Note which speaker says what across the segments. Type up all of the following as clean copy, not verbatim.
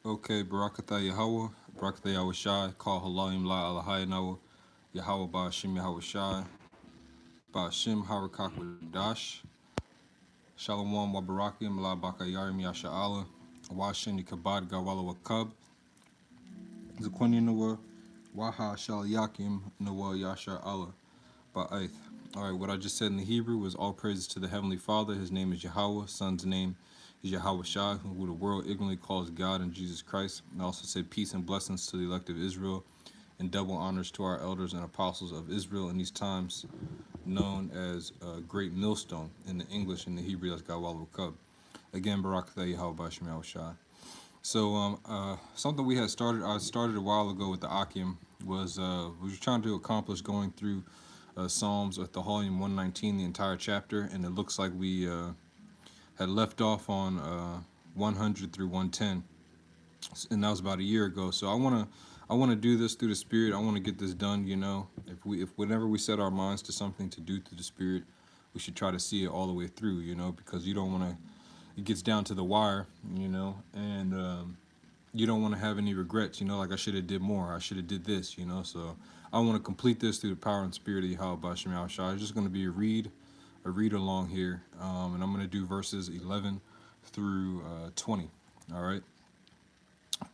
Speaker 1: Okay, Barakatha Yahweh, Barakatha Yahweh Shai, Call Halayim La Alahai Nawa, Yahweh Ba'ashim Yahweh Shai, Ba'ashim Harakak Dash, Shalom wa Barakim La Bakayarim Yasha Allah, Washin Kabad Gawala Wakub, Zakwani Nawa, Waha Shal Yakim Nawa Yasha Allah, Ba'ath. Alright, what I just said in the Hebrew was all praises to the Heavenly Father. His name is Yahweh, Son's name is Yahweh Shai, who the world ignorantly calls God and Jesus Christ. I also said peace and blessings to the elect of Israel, and double honors to our elders and apostles of Israel in these times, known as Great Millstone in the English and the Hebrew, that's Gawal Cub. Again, Barakatha Yahweh Bashim Yahweh Shai. So something I started a while ago with the Akim was we were trying to accomplish going through Psalms with the volume 119, the entire chapter, and it looks like we had left off on 100 through 110, and that was about a year ago. So I want to do this through the Spirit. I want to get this done. If whenever we set our minds to something to do through the Spirit, we should try to see it all the way through. Because you don't want to. It gets down to the wire. And you don't want to have any regrets. Like I should have did more. I should have did this. So I want to complete this through the power and spirit of Yahweh Bashim Yahweh Shai. It's just going to be a read along here, and I'm going to do verses 11 through 20. All right.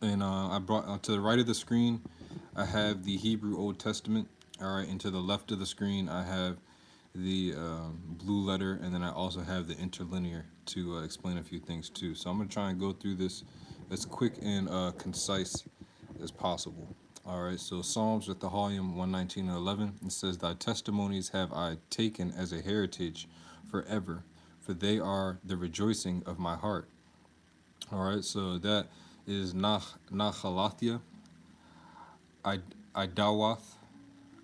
Speaker 1: And I brought to the right of the screen, I have the Hebrew Old Testament. All right, and to the left of the screen, I have the blue letter, and then I also have the interlinear to explain a few things too. So I'm going to try and go through this as quick and concise as possible. All right, so Psalms with the volume 119 and 11, it says, Thy testimonies have I taken as a heritage forever, for they are the rejoicing of my heart. All right, so that is Nachalathia, Idawath,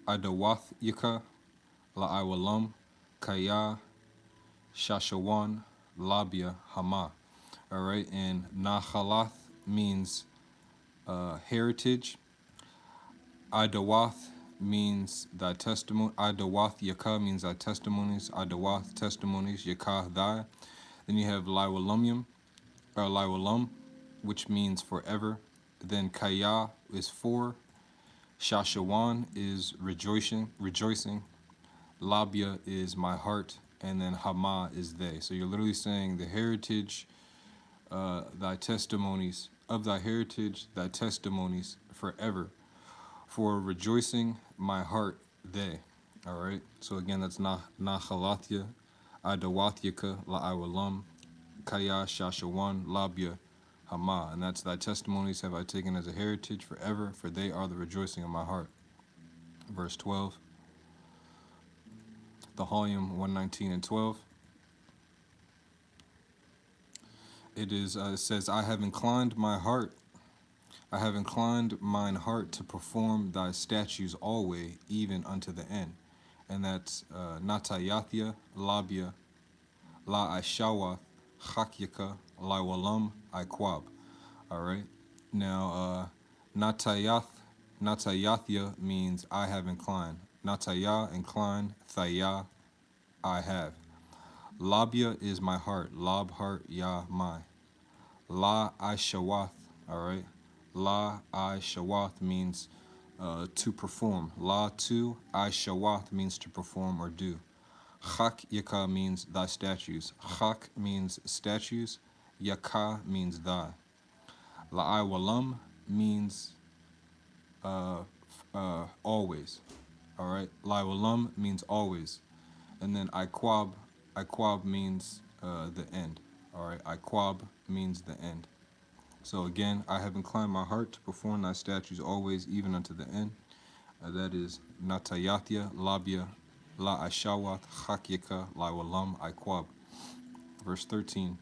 Speaker 1: Idawath Yika, La'awalam, Kaya, Shashawan, Labia, Hama. All right, and Nachalath means heritage. Idawath means thy testimony. Idawath Yaka means thy testimonies. Idawath testimonies. Yaka thy. Then you have Liwalumium, or Liwalum, which means forever. Then Kaya is for. Shashawan is rejoicing. Labia is my heart, and then Hama is they. So you're literally saying the heritage, thy testimonies, of thy heritage, thy testimonies forever. For rejoicing my heart they. All right. So again, that's Nachalathya, Adawathika, La'awalam, Kaya, Shashawan, Labia, Hama. And that's thy testimonies have I taken as a heritage forever, for they are the rejoicing of my heart. Verse 12, the volume 119 and 12. It says, I have inclined mine heart to perform thy statutes always, even unto the end. And that's Natayathia, Labia, La Aishawath, Chakyaka, Liwalam, Iquab. All right. Now, Natayathia means I have inclined. Nataya, incline. Thaya, I have. Labia is my heart. Lab, heart, ya, my. La Aishawath, all right. La Aishawath means to perform. La tu Aishawath means to perform or do. Chak yaka means thy statues. Chak means statues. Yaka means thy. La'ai walam means always. All right. Lai walam means always. And then Iquab means the end. All right. Iquab means the end. So again, I have inclined my heart to perform thy statutes always, even unto the end. That is Natayathia, Labia, La Ashawath, Chakyaka, La Walam, Iquab. Verse 13.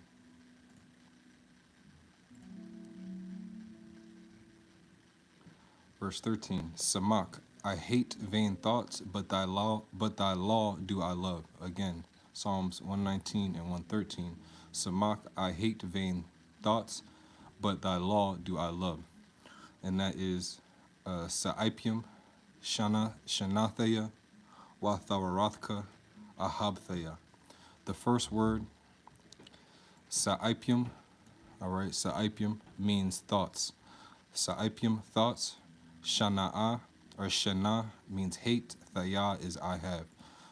Speaker 1: Verse 13. Samak, I hate vain thoughts, but thy law do I love. Again, Psalms 119 and 113. Samak, I hate vain thoughts, but thy law do I love. And that is Sa'ipium, Shanathaya, Wathawarathka, Ahabthaya. The first word, Sa'ipium, All right, Sa'ipium means thoughts. Sa'ipium, thoughts. Shana'a or Shana means hate. Thaya is I have.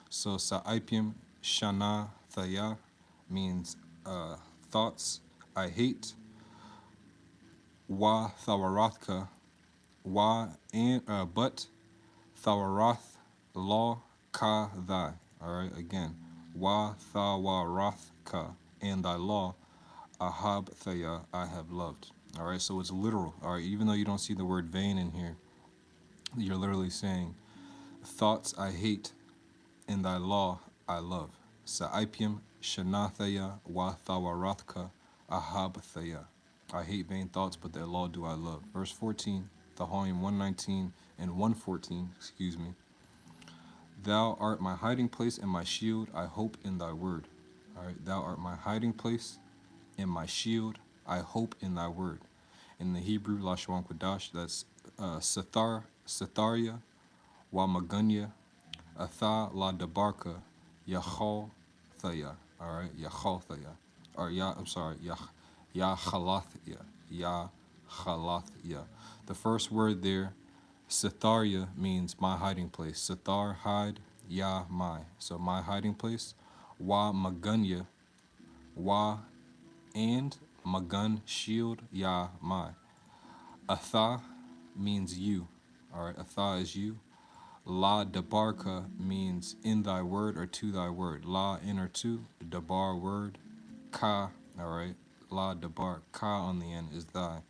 Speaker 1: So Sa'ipium, Shana, Thaya means thoughts I hate. Wa Thawarathka, wa and but Thawarath, law, ka thy. All right, again. Wa Thawarathka, and thy law, ahab thaya, I have loved. All right, so it's literal. All right, even though you don't see the word vain in here, you're literally saying, thoughts I hate, in thy law I love. Sa'ipium shanathaya wa thawarathka ahabthaya. I hate vain thoughts, but their law do I love. Verse 14, Thahalium 119 and 114, excuse me. Thou art my hiding place and my shield, I hope in thy word. All right, thou art my hiding place and my shield, I hope in thy word. In the Hebrew, Lashawan Qadash, that's Satharia, wa Magunya, Atha la Debarka, Yachal Thaya. All right, Yachal Thaya. Or I'm sorry, Yachalathya. Yachalathya. The first word there, Satharia, means my hiding place. Sathar, hide, Ya, my. So my hiding place. Wa Magunya, Wa and Magun, shield, Ya, my. Atha means you. All right, Atha is you. La Debarka means in thy word or to thy word. La in or to, Debar word, Ka, all right. La Debar, Ka on the end is thy.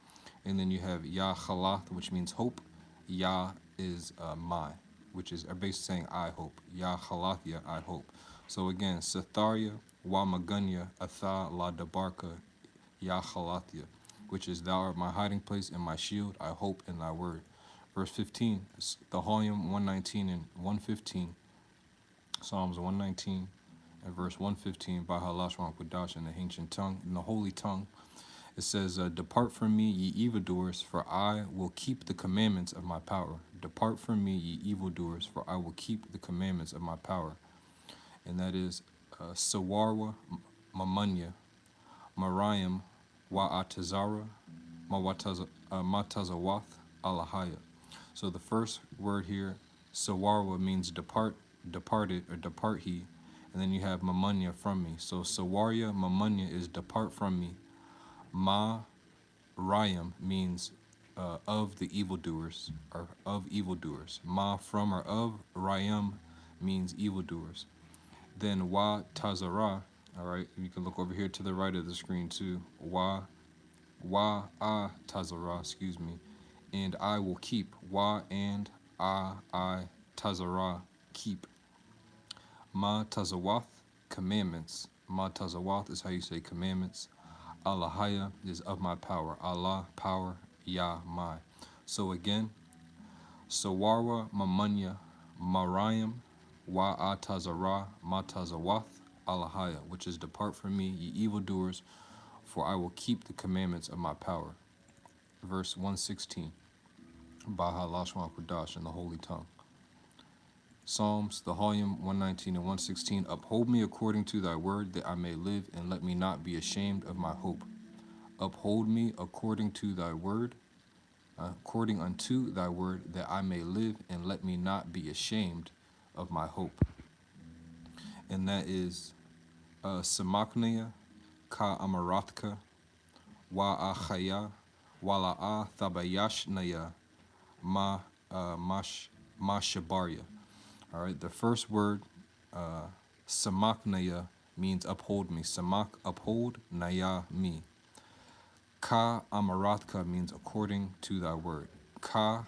Speaker 1: And then you have Ya Chalath, which means hope. Ya is my, which is basically saying I hope. Ya Chalathya, I hope. So again, Satharia, Wa Magunya, Atha La Debarka, Ya Chalathya, which is thou art my hiding place and my shield, I hope in thy word. Verse 15, Thahalium 119 and 115, Psalms 119 and verse 115, by Lashawan Qadash in the ancient tongue, in the holy tongue. It says, depart from me, ye evildoers, for I will keep the commandments of my power. Depart from me, ye evildoers, for I will keep the commandments of my power. And that is Sawarwa Mamunya, Mariam Wa'atazara, Matazawath Alahaya. So the first word here, Sawarwa, means depart, departed, or depart he. And then you have Mamunya, from me. So Sawarya Mamunya is depart from me. Ma Rayam means of the evildoers, or of evildoers. Ma, from, or of. Rayam means evildoers. Then Wa Tazara, all right, you can look over here to the right of the screen too. Wa Tazara, excuse me, and I will keep. Wa and I Tazara, keep. Ma Tazawath, commandments. Ma Tazawath is how you say commandments. Allahaya is of my power. Allah, power. Ya, my. So again, Sawarwa Mamunya, Mariam, Wa Atazara, Matazawath, Allahaya, which is depart from me, ye evildoers, for I will keep the commandments of my power. Verse 116, Baha Lashawan Qadash in the holy tongue. Psalms, the volume 119 and 116, uphold me according to thy word, that I may live, and let me not be ashamed of my hope. Uphold me according to thy word, according unto thy word, that I may live, and let me not be ashamed of my hope. And that is Samaknaya, Ka Amarathka, Wa Achaya, Wala'a Thabayashnaya, Shabarya. All right, the first word, Samaknaya, means uphold me. Samak, uphold, Naya, me. Ka Amarathka means according to thy word. Ka,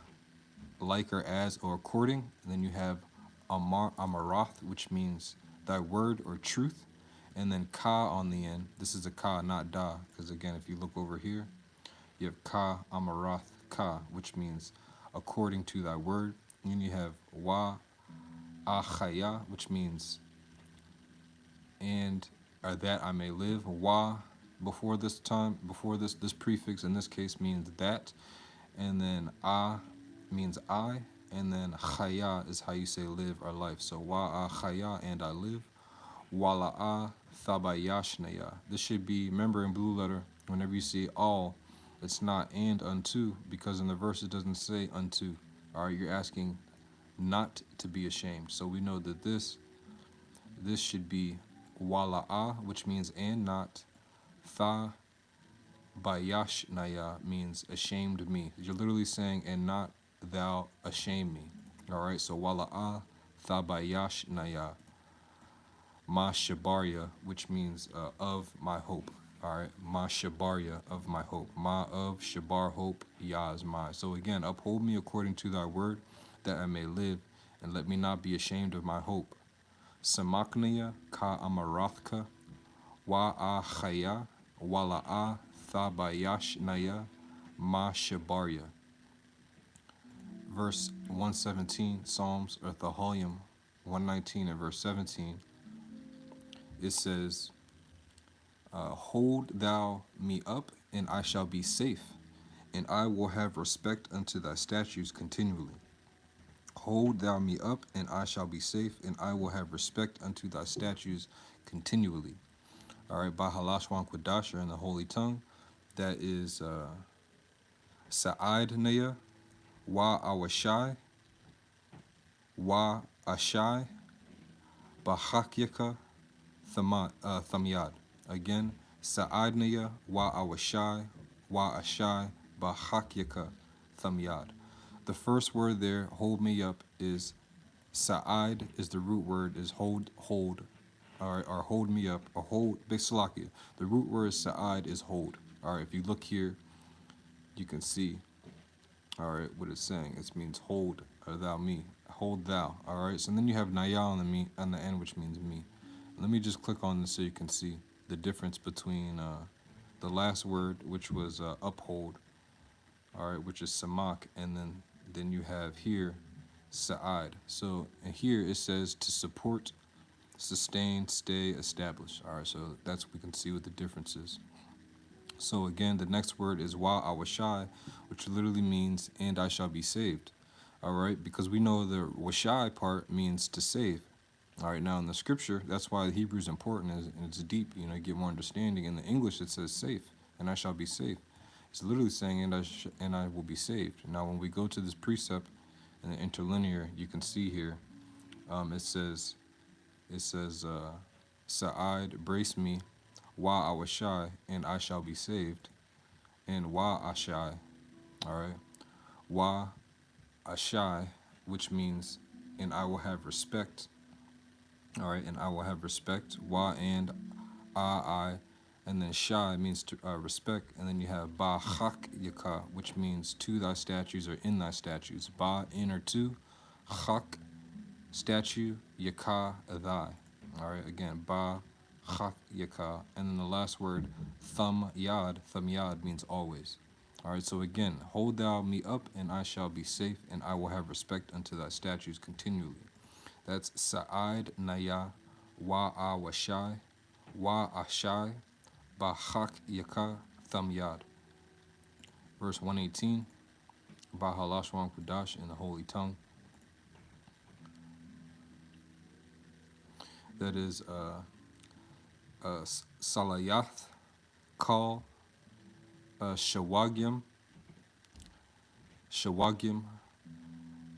Speaker 1: like or as or according. And then you have Amarath, which means thy word or truth. And then Ka on the end. This is a Ka, not Da. Because again, if you look over here, you have Ka Amarath Ka, which means according to thy word. And then you have Wa Achaya, which means and or that I may live. Wa, before this time, before this prefix in this case means that, and then A means I, and then Chaya is how you say live or life. So Wa Chaya, and I live. Wala'a Thabayashnaya. This should be, remember in blue letter, Whenever you see all, it's not and unto, because in the verse it doesn't say unto. All right, you're asking not to be ashamed. So we know that this should be wala'a, which means and not. Tha bayash naya means ashamed me. You're literally saying and not thou ashame me. All right, so wala'a tha bayash naya ma shabarya, which means of my hope. All right, ma shabarya, of my hope. Ma of shabar hope, ya is my. So again, uphold me according to thy word, that I may live, and let me not be ashamed of my hope. Samaknaya ka amarathka wa a chaya wala a thabayash naya ma shabarya. Verse 117, Psalms or Thahalium 119 and verse 17, it says, hold thou me up, and I shall be safe, and I will have respect unto thy statutes continually. Hold thou me up, and I shall be safe, and I will have respect unto thy statutes continually. All right, by Lashawan Qadash in the Holy Tongue, that is Sa'id Naya, Wa Awashai, Wa Ashai, Bahakyaka, Thamyad. Again, Sa'idnaya wa awashai wa ashai bahakyaka thamyad. The first word there, hold me up, is Sa'id is the root word, is hold, or hold me up, or hold, Bisalakia. The root word Sa'id is hold. All right, if you look here, you can see, all right, what it's saying. It means hold, or thou me, hold thou. All right, so then you have Naya on the end, which means me. Let me just click on this so you can see the difference between the last word, which was uphold, all right, which is samak, and then you have here sa'id. So and here it says to support, sustain, stay, establish. All right, so that's we can see what the difference is. So again, the next word is wa awashai, which literally means and I shall be saved. All right, because we know the washai part means to save. All right, now in the scripture, that's why the Hebrew is important and it's deep, you know, you get more understanding. In the English, it says safe, and I shall be safe. It's literally saying, and I will be saved. Now, when we go to this precept in the interlinear, you can see here, it says, Sa'id, brace me, wa awashai, and I shall be saved, and wa ashai, all right, wa ashai, which means, and I will have respect. All right, and I will have respect. Wa and I, and then shai means to respect, and then you have ba chak yaka, which means to thy statues or in thy statues. Ba in or to, chak statue, yaka thy. All right, again ba chak yaka, and then the last word thumb yad means always. All right, so again, hold thou me up, and I shall be safe, and I will have respect unto thy statues continually. That's Sa'id Naya Wa Awashai Wa Ashai Bahak Yaka Thamyad. Verse 118, by Lashawan Qadash in the Holy Tongue. That is Salayath Kal Shawagim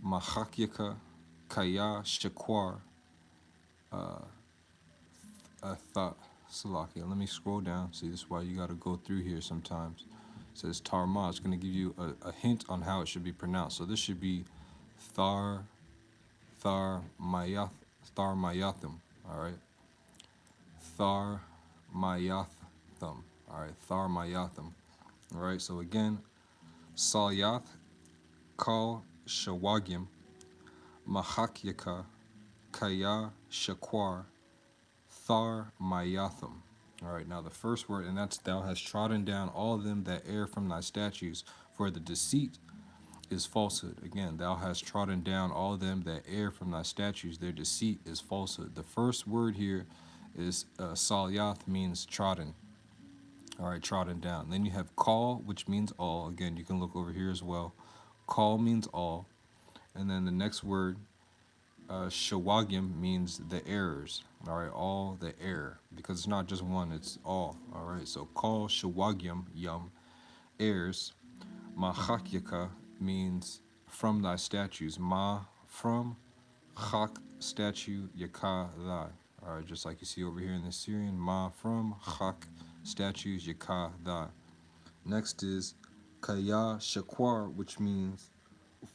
Speaker 1: Mahakyaka Kaya Shakwar thought Salakia. Let me scroll down. See, this is why you got to go through here sometimes. It says Tarma. It's going to give you a hint on how it should be pronounced. So this should be Thar Mayathim. All right. Thar Mayathim. All right. Thar Mayathim. All right. So again, Salyath Kal Shawagim Mahakyaka Kaya Shakwar Thar Mayathim. All right, now the first word, and that's thou hast trodden down all of them that err from thy statutes, for the deceit is falsehood. Again, thou hast trodden down all of them that err from thy statutes, their deceit is falsehood. The first word here is salyath, means trodden. All right, trodden down. Then you have call, which means all. Again, you can look over here as well. Call means all. And then the next word Shawagim means the errors. All right, all the error, because it's not just one; it's all. All right, so call Shawagim yum errors. Machakyaka means from thy statues. Ma from Chak statue Yaka thy. All right, just like you see over here in the Syrian. Ma from Chak statues Yaka thy. Next is Kaya Shakwar, which means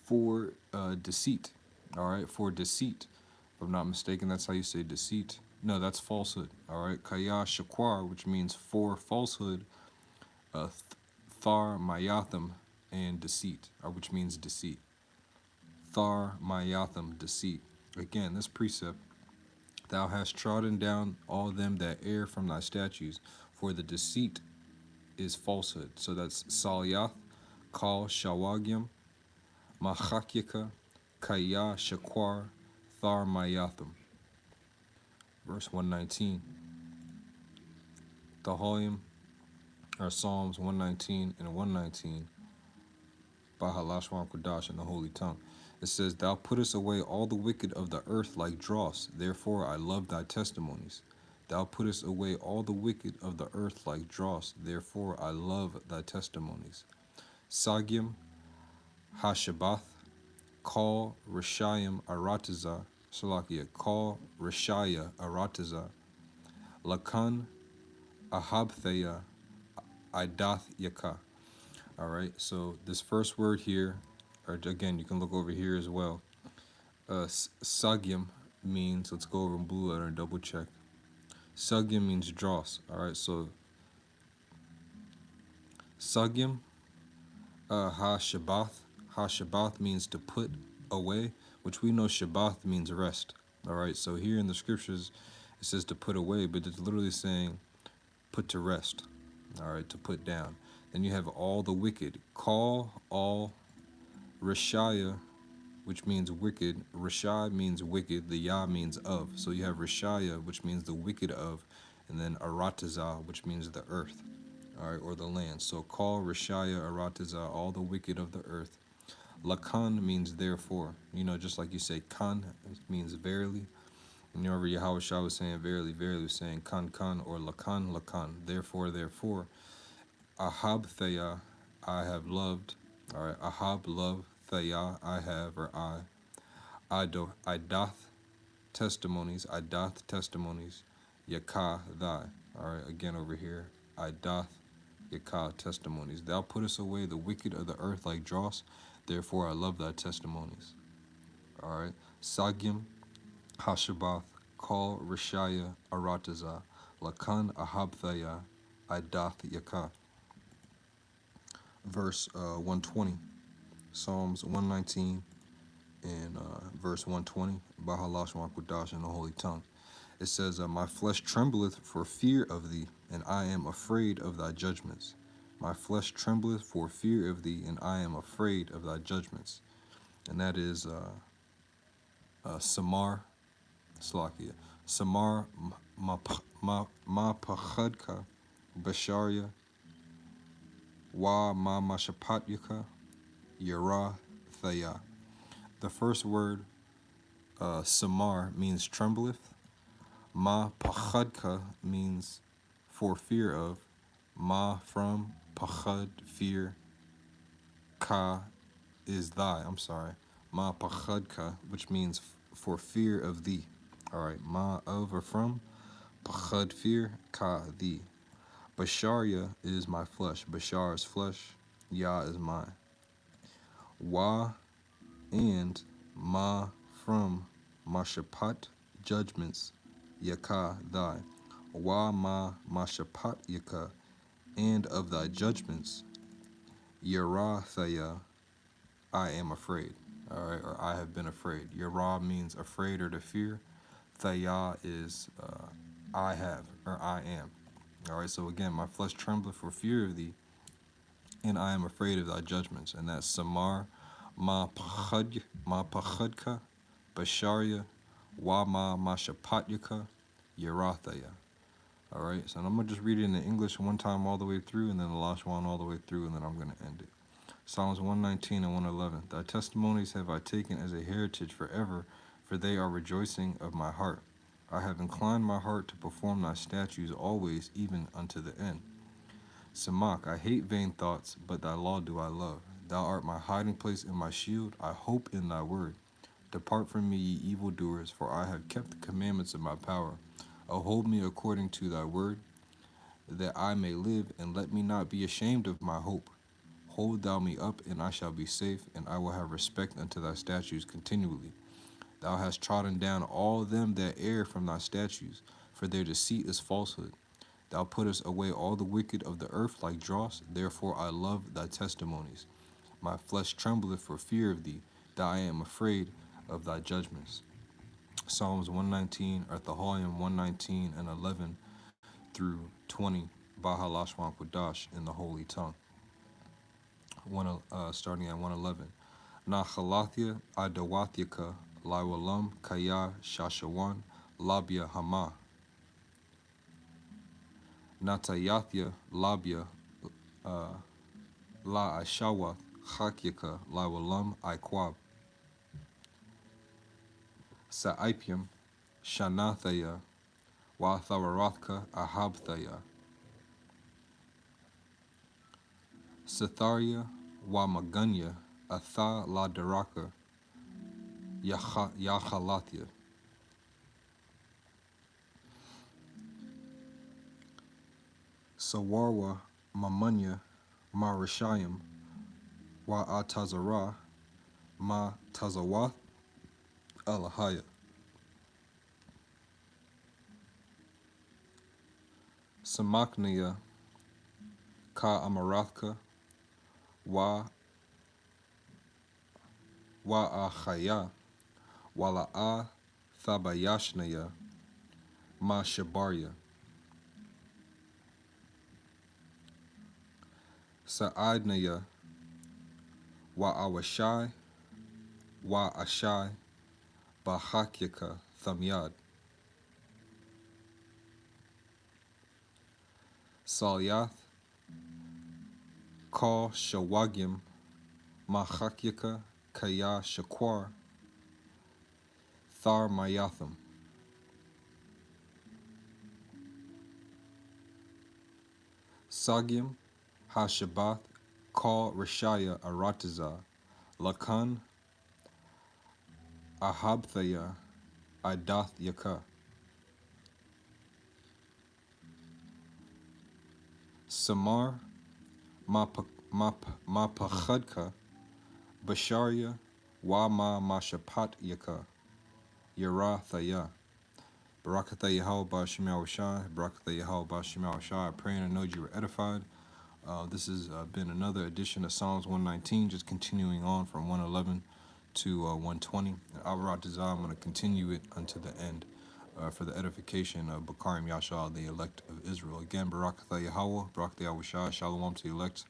Speaker 1: for deceit. All right, for deceit. If I'm not mistaken, that's how you say deceit. No, that's falsehood. All right, Kaya Shakwar, which means for falsehood. Thar Mayatham and deceit, or which means deceit. Thar Mayatham, deceit. Again, this precept, thou hast trodden down all them that err from thy statutes, for the deceit is falsehood. So that's Salyath, Kal Shawagyam, Machakyaka, Kaya Shakwar, Thar Mayatham. Verse 119. Tahoim, or Psalms 119 and 119, by Lashawan Qadash in the Holy Tongue. It says, thou puttest away all the wicked of the earth like dross, therefore I love thy testimonies. Thou puttest away all the wicked of the earth like dross, therefore I love thy testimonies. Sagyam Hashabath, call Rishayim Arataza, Salakia, call Rishaya Arataza, Lakan Ahabthaya Idath Yaka. All right, so this first word here, or again, you can look over here as well. Sagyam means, let's go over in blue letter and double check. Sagyam means dross. All right, so Sagyam, ha-shabath. Ha-shabath means to put away, which we know shabath means rest. All right, so here in the scriptures, it says to put away, but it's literally saying put to rest. All right, to put down. Then you have all the wicked. Call all Rishaya, which means wicked. Rishai means wicked. The Yah means of. So you have Rishaya, which means the wicked of, and then Aratazah, which means the earth, all right, or the land. So call Rishaya Aratazah, all the wicked of the earth. Lakan means therefore. You know, just like you say kan, it means verily. And you know, Yahweh Shah was saying verily, verily, was saying kan, or lakan, lakan. Therefore, therefore. Ahab Thaya, I have loved. All right, Ahab, love. Thaya, I have, or I. Idath, testimonies. Idath, testimonies. Yakah, thy. All right, again over here. Idath, Yakah, testimonies. Thou puttest away the wicked of the earth like dross. Therefore, I love thy testimonies. All right, Sagyam, Hashabath, Kal Rishaya, Arataza, Lakan Ahabthaya, Idath Yakah. Verse 120, Psalms 119 and verse 120, Baha Lashawan Qadash in the Holy Tongue. It says, my flesh trembleth for fear of thee, and I am afraid of thy judgments. My flesh trembleth for fear of thee, and I am afraid of thy judgments. And that is Samar, Slakia. Samar ma pachadka basharia wa ma mashapatyaka yara thaya. The first word, Samar, means trembleth. Ma pachadka means for fear of. Ma from, pachad, fear. Ka is thy, I'm sorry. Ma pachadka, which means for fear of thee. All right, ma of or from, pachad, fear, ka, thee. Basharia is my flesh. Bashar is flesh. Yah is mine. Wa and ma from mashapat, judgments. Yaka, thy. Wa ma mashapat yaka, and of thy judgments. Yara thaya, I am afraid. All right, or I have been afraid. Yara means afraid or to fear. Thaya is I have, or I am. All right, so again, my flesh trembleth for fear of thee, and I am afraid of thy judgments. And that's Samar, ma pachadka, basharia, wa ma mashapatyaka, yarathaya. All right, so I'm going to just read it in the English one time all the way through, and then the Lashawan all the way through, and then I'm going to end it. Psalms 119 and 111. Thy testimonies have I taken as a heritage forever, for they are rejoicing of my heart. I have inclined my heart to perform thy statutes always, even unto the end. Samach, I hate vain thoughts, but thy law do I love. Thou art my hiding place and my shield. I hope in thy word. Depart from me, ye evildoers, for I have kept the commandments of my power. Uphold me according to thy word, that I may live, and let me not be ashamed of my hope. Hold thou me up, and I shall be safe, and I will have respect unto thy statutes continually. Thou hast trodden down all them that err from thy statutes, for their deceit is falsehood. Thou puttest away all the wicked of the earth like dross, therefore I love thy testimonies. My flesh trembleth for fear of thee, that I am afraid of thy judgments. Psalms 119, Arthaholium 119 and 11 through 20, Baha Lashawan Qadash in the Holy Tongue. Starting at 111. Na Chalathia Adawathika Laiwalam Kaya Shashawan Labia Hama. Natayathya Labia La Ashawa Chakyaka Laiwalam Iquab. Saipium Shanathaya Wathawarathka Ahabthaya. Satharia Wamagunya Atha La Daraka Yachalathya. Sawarwa Mamunya Marishayim Wa Atazara Ma Tazawath Alahaya. Samaknaya Ka Amarathka Wa Achaya Wala'a Thabayashnaya Ma Shabarya. Sa'adnaya Wa Awashai Wa Ashai Bahakyaka Thamyad. Salyath Kal Shawagim Mahakyaka Kaya Shakwar Thar Mayatham. Sagyam Hashabath Kal Rishaya Arataza Lakan Ahabthaya Idath Yaka. Samar Mapachadka Basharia Wama Mashapat Yaka Yara Thaya. Barakatha Yahweh Bashim Yahushai. Barakatha Yahweh Bashim Yahushai. I pray and I know you were edified. This has been another edition of Psalms 119, just continuing on from 111 to 120. Avarat Dazah, I'm going to continue it unto the end for the edification of Bakarim Yashal, the elect of Israel. Again, Barakatha Yahweh, Barakatha Yahushai, Shalom to the elect,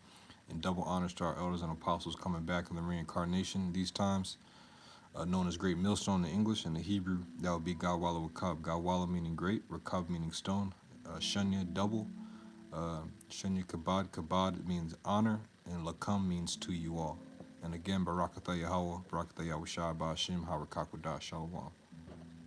Speaker 1: and double honors to our elders and apostles coming back in the reincarnation these times. Known as Great Millstone in English. In the Hebrew, that would be Gawala Rakab. Gawala meaning great, Rakab meaning stone, Shunya double, Shunya Kabad. Kabad means honor, and Lakam means to you all. And again, Barakatha Yahweh, Barakatha Yahushai, Ba'ashim, Harakak Wadash, Shalom.